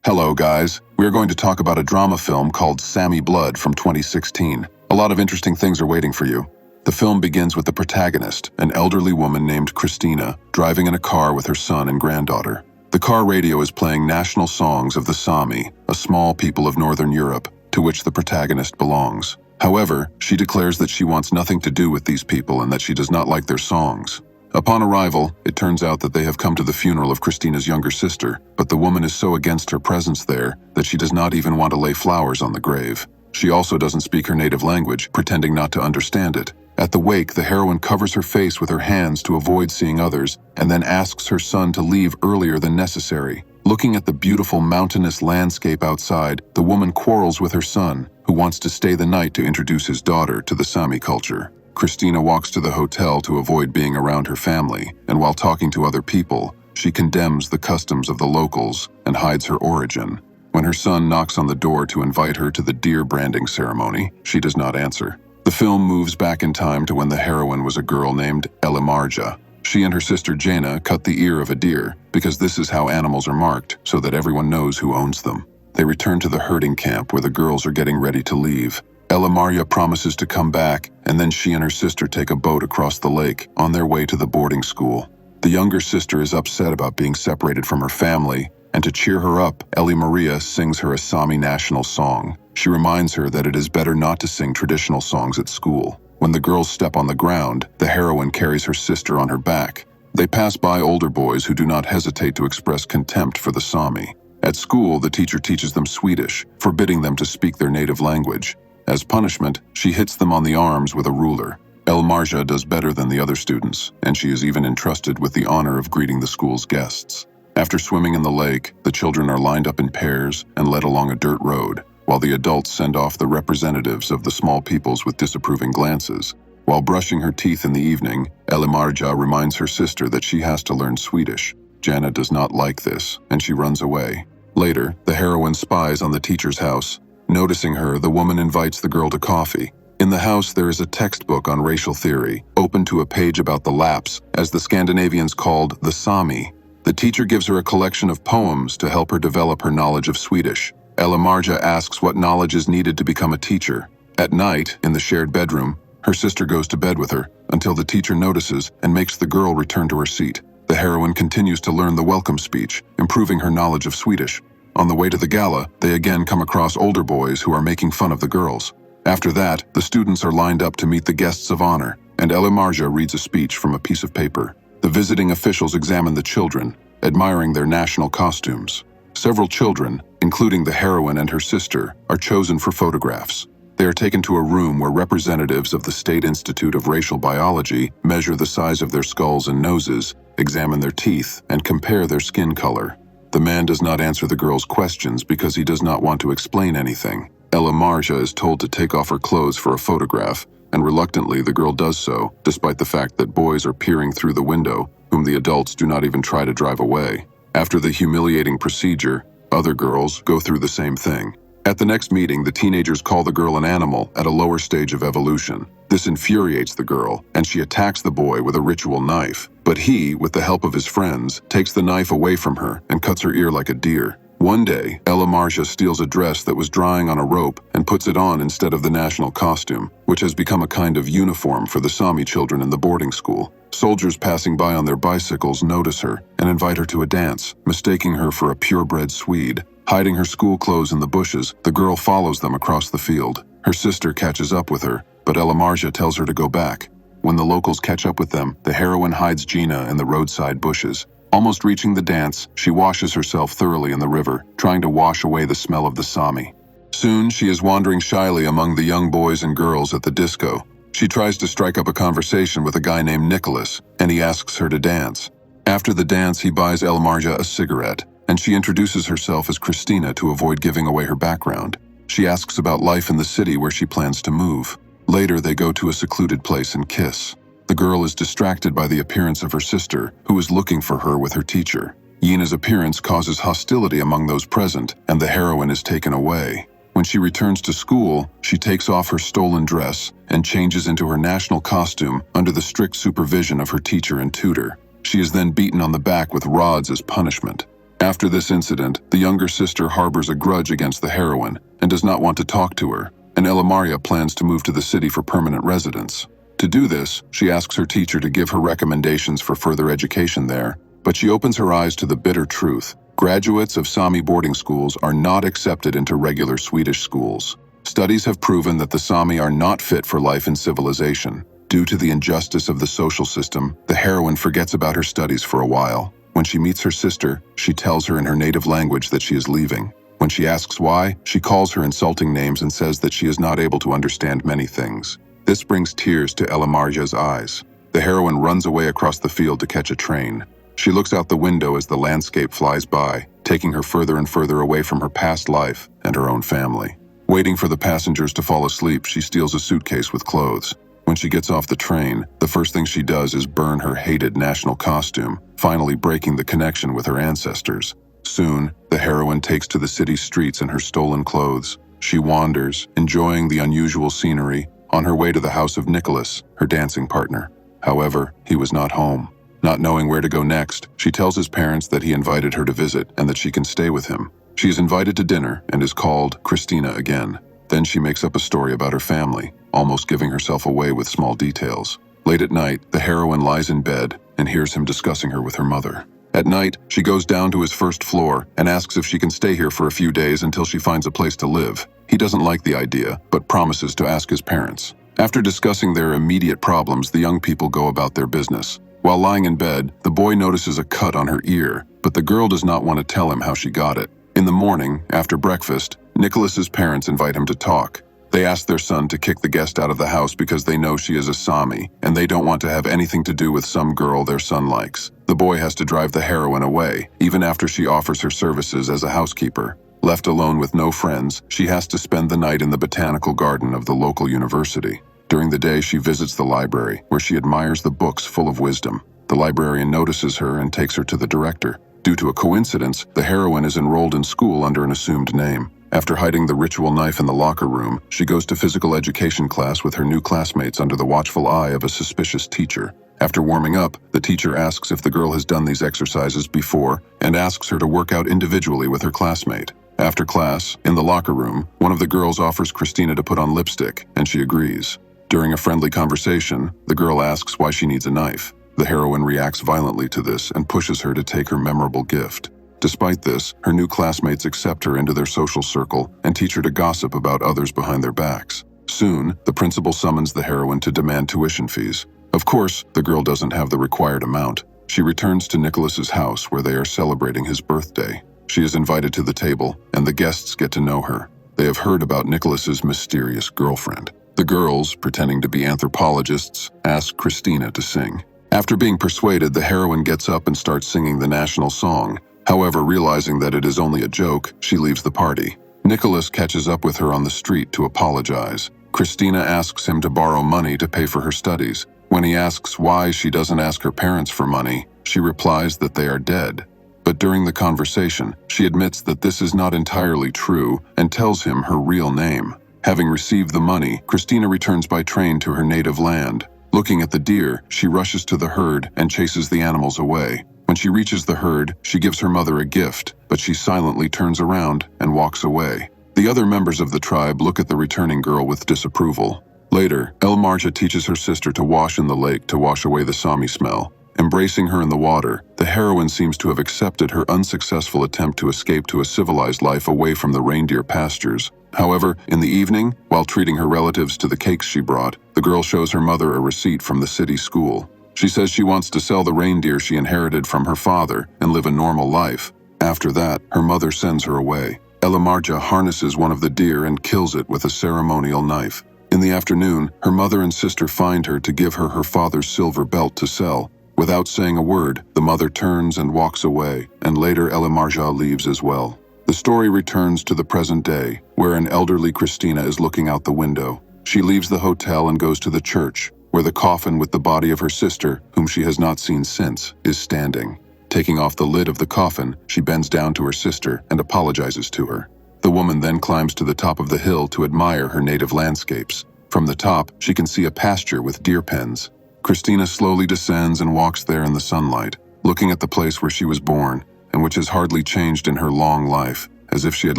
Hello, guys. We are going to talk about a drama film called Sammy Blood from 2016. A lot of interesting things are waiting for you. The film begins with the protagonist, an elderly woman named Christina, driving in a car with her son and granddaughter. The car radio is playing national songs of the Sami, a small people of Northern Europe, to which the protagonist belongs. However, she declares that she wants nothing to do with these people and that she does not like their songs. Upon arrival, it turns out that they have come to the funeral of Christina's younger sister, but the woman is so against her presence there that she does not even want to lay flowers on the grave. She also doesn't speak her native language, pretending not to understand it. At the wake, the heroine covers her face with her hands to avoid seeing others, and then asks her son to leave earlier than necessary. Looking at the beautiful mountainous landscape outside, the woman quarrels with her son, who wants to stay the night to introduce his daughter to the Sami culture. Christina walks to the hotel to avoid being around her family, and while talking to other people, she condemns the customs of the locals and hides her origin. When her son knocks on the door to invite her to the deer branding ceremony, she does not answer. The film moves back in time to when the heroine was a girl named OLEJA. She and her sister Jana cut the ear of a deer, because this is how animals are marked, so that everyone knows who owns them. They return to the herding camp where the girls are getting ready to leave. OLEJA promises to come back, and then she and her sister take a boat across the lake on their way to the boarding school. The younger sister is upset about being separated from her family, and to cheer her up, Maria sings her a Sami national song. She reminds her that it is better not to sing traditional songs at school. When the girls step on the ground, the heroine carries her sister on her back. They pass by older boys who do not hesitate to express contempt for the Sami. At school, the teacher teaches them Swedish, forbidding them to speak their native language. As punishment, she hits them on the arms with a ruler. OLEJA does better than the other students, and she is even entrusted with the honor of greeting the school's guests. After swimming in the lake, the children are lined up in pairs and led along a dirt road, while the adults send off the representatives of the small peoples with disapproving glances. While brushing her teeth in the evening, OLEJA reminds her sister that she has to learn Swedish. Jana does not like this, and she runs away. Later, the heroine spies on the teacher's house. Noticing her, the woman invites the girl to coffee. In the house, there is a textbook on racial theory, open to a page about the Lapps, as the Scandinavians called the Sami. The teacher gives her a collection of poems to help her develop her knowledge of Swedish. OLEJA asks what knowledge is needed to become a teacher. At night, in the shared bedroom, her sister goes to bed with her, until the teacher notices and makes the girl return to her seat. The heroine continues to learn the welcome speech, improving her knowledge of Swedish. On the way to the gala, they again come across older boys who are making fun of the girls. After that, the students are lined up to meet the guests of honor, and OLEJA reads a speech from a piece of paper. The visiting officials examine the children, admiring their national costumes. Several children, including the heroine and her sister, are chosen for photographs. They are taken to a room where representatives of the State Institute of Racial Biology measure the size of their skulls and noses, examine their teeth, and compare their skin color. The man does not answer the girl's questions because he does not want to explain anything. OLEJA is told to take off her clothes for a photograph, and reluctantly the girl does so, despite the fact that boys are peering through the window, whom the adults do not even try to drive away. After the humiliating procedure, other girls go through the same thing. At the next meeting, the teenagers call the girl an animal at a lower stage of evolution. This infuriates the girl, and she attacks the boy with a ritual knife. But he, with the help of his friends, takes the knife away from her and cuts her ear like a deer. One day, OLEJA steals a dress that was drying on a rope and puts it on instead of the national costume, which has become a kind of uniform for the Sami children in the boarding school. Soldiers passing by on their bicycles notice her and invite her to a dance, mistaking her for a purebred Swede. Hiding her school clothes in the bushes, the girl follows them across the field. Her sister catches up with her, but OLEJA tells her to go back. When the locals catch up with them, the heroine hides Jana in the roadside bushes. Almost reaching the dance, she washes herself thoroughly in the river, trying to wash away the smell of the Sami. Soon, she is wandering shyly among the young boys and girls at the disco. She tries to strike up a conversation with a guy named Nicholas, and he asks her to dance. After the dance, he buys OLEJA a cigarette, and she introduces herself as Christina to avoid giving away her background. She asks about life in the city where she plans to move. Later, they go to a secluded place and kiss. The girl is distracted by the appearance of her sister, who is looking for her with her teacher. Yina's appearance causes hostility among those present, and the heroine is taken away. When she returns to school, she takes off her stolen dress and changes into her national costume under the strict supervision of her teacher and tutor. She is then beaten on the back with rods as punishment. After this incident, the younger sister harbors a grudge against the heroine and does not want to talk to her, and Maria plans to move to the city for permanent residence. To do this, she asks her teacher to give her recommendations for further education there, but she opens her eyes to the bitter truth. Graduates of Sami boarding schools are not accepted into regular Swedish schools. Studies have proven that the Sami are not fit for life in civilization. Due to the injustice of the social system, the heroine forgets about her studies for a while. When she meets her sister, she tells her in her native language that she is leaving. When she asks why, she calls her insulting names and says that she is not able to understand many things. This brings tears to Maria's eyes. The heroine runs away across the field to catch a train. She looks out the window as the landscape flies by, taking her further and further away from her past life and her own family. Waiting for the passengers to fall asleep, she steals a suitcase with clothes. When she gets off the train, the first thing she does is burn her hated national costume, finally breaking the connection with her ancestors. Soon, the heroine takes to the city streets in her stolen clothes. She wanders, enjoying the unusual scenery, on her way to the house of Nicholas, her dancing partner. However, he was not home. Not knowing where to go next, she tells his parents that he invited her to visit and that she can stay with him. She is invited to dinner and is called Christina again. Then she makes up a story about her family, almost giving herself away with small details. Late at night, the heroine lies in bed and hears him discussing her with her mother. At night, she goes down to his first floor and asks if she can stay here for a few days until she finds a place to live. He doesn't like the idea, but promises to ask his parents. After discussing their immediate problems, the young people go about their business. While lying in bed, the boy notices a cut on her ear, but the girl does not want to tell him how she got it. In the morning, after breakfast, Nicholas's parents invite him to talk. They ask their son to kick the guest out of the house because they know she is a Sami, and they don't want to have anything to do with some girl their son likes. The boy has to drive the heroine away, even after she offers her services as a housekeeper. Left alone with no friends, she has to spend the night in the botanical garden of the local university. During the day, she visits the library, where she admires the books full of wisdom. The librarian notices her and takes her to the director. Due to a coincidence, the heroine is enrolled in school under an assumed name. After hiding the ritual knife in the locker room, she goes to physical education class with her new classmates under the watchful eye of a suspicious teacher. After warming up, the teacher asks if the girl has done these exercises before and asks her to work out individually with her classmate. After class, in the locker room, one of the girls offers Christina to put on lipstick, and she agrees. During a friendly conversation, the girl asks why she needs a knife. The heroine reacts violently to this and pushes her to take her memorable gift. Despite this, her new classmates accept her into their social circle and teach her to gossip about others behind their backs. Soon, the principal summons the heroine to demand tuition fees. Of course, the girl doesn't have the required amount. She returns to Nicholas's house where they are celebrating his birthday. She is invited to the table, and the guests get to know her. They have heard about Nicholas's mysterious girlfriend. The girls, pretending to be anthropologists, ask Christina to sing. After being persuaded, the heroine gets up and starts singing the national song. However, realizing that it is only a joke, she leaves the party. Nicholas catches up with her on the street to apologize. Christina asks him to borrow money to pay for her studies. When he asks why she doesn't ask her parents for money, she replies that they are dead. But during the conversation, she admits that this is not entirely true and tells him her real name. Having received the money, Christina returns by train to her native land. Looking at the deer, she rushes to the herd and chases the animals away. When she reaches the herd, she gives her mother a gift, but she silently turns around and walks away. The other members of the tribe look at the returning girl with disapproval. Later, Maria teaches her sister to wash in the lake to wash away the Sami smell. Embracing her in the water, the heroine seems to have accepted her unsuccessful attempt to escape to a civilized life away from the reindeer pastures. However, in the evening, while treating her relatives to the cakes she brought, the girl shows her mother a receipt from the city school. She says she wants to sell the reindeer she inherited from her father and live a normal life. After that, her mother sends her away. Maria harnesses one of the deer and kills it with a ceremonial knife. In the afternoon, her mother and sister find her to give her her father's silver belt to sell. Without saying a word, the mother turns and walks away, and later Maria leaves as well. The story returns to the present day, where an elderly Christina is looking out the window. She leaves the hotel and goes to the church, where the coffin with the body of her sister, whom she has not seen since, is standing. Taking off the lid of the coffin, she bends down to her sister and apologizes to her. The woman then climbs to the top of the hill to admire her native landscapes. From the top, she can see a pasture with deer pens. Christina slowly descends and walks there in the sunlight, looking at the place where she was born, and which has hardly changed in her long life, as if she had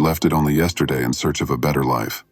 left it only yesterday in search of a better life.